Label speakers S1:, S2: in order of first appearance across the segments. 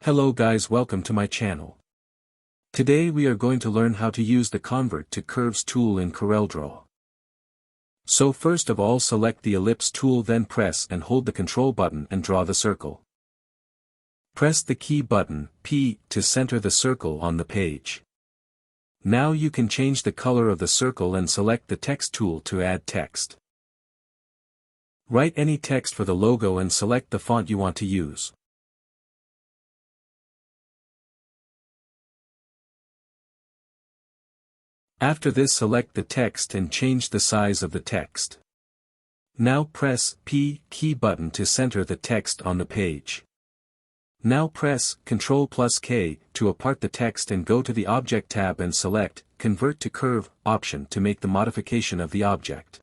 S1: Hello guys, welcome to my channel. Today we are going to learn how to use the Convert to Curves tool in CorelDraw. So first of all, select the ellipse tool, then press and hold the control button and draw the circle. Press the key button, P, to center the circle on the page. Now you can change the color of the circle and select the text tool to add text. Write any text for the logo and select the font you want to use. After this, select the text and change the size of the text. Now press P key button to center the text on the page. Now press Ctrl+K to apart the text and go to the Object tab and select Convert to Curve option to make the modification of the object.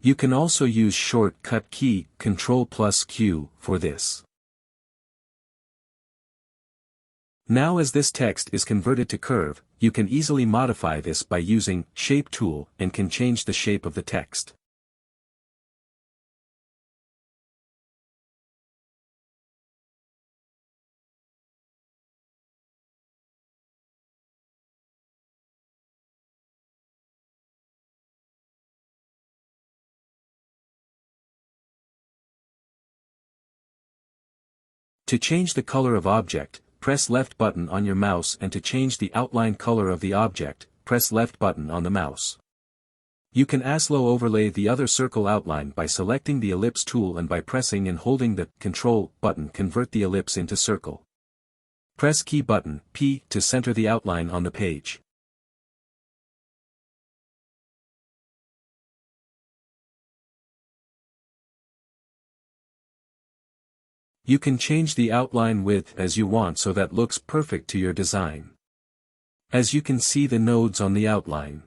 S1: You can also use shortcut key Ctrl+Q for this. Now as this text is converted to curve, you can easily modify this by using Shape tool and can change the shape of the text. To change the color of object, press left button on your mouse, and to change the outline color of the object, press left button on the mouse. You can also overlay the other circle outline by selecting the ellipse tool and by pressing and holding the Control button convert the ellipse into circle. Press key button, P, to center the outline on the page. You can change the outline width as you want so that looks perfect to your design. As you can see the nodes on the outline.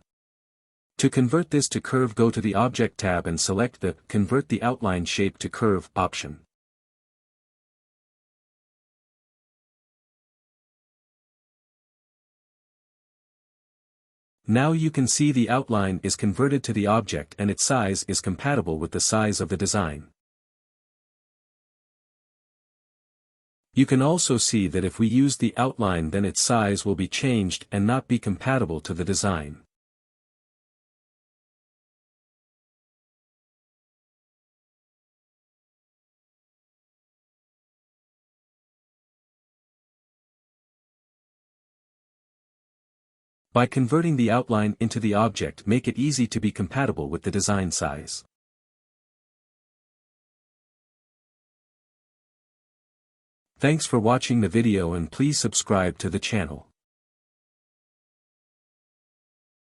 S1: To convert this to curve, go to the Object tab and select the Convert the Outline Shape to Curve option. Now you can see the outline is converted to the object and its size is compatible with the size of the design. You can also see that if we use the outline, then its size will be changed and not be compatible to the design. By converting the outline into the object, make it easy to be compatible with the design size. Thanks for watching the video and please subscribe to the channel.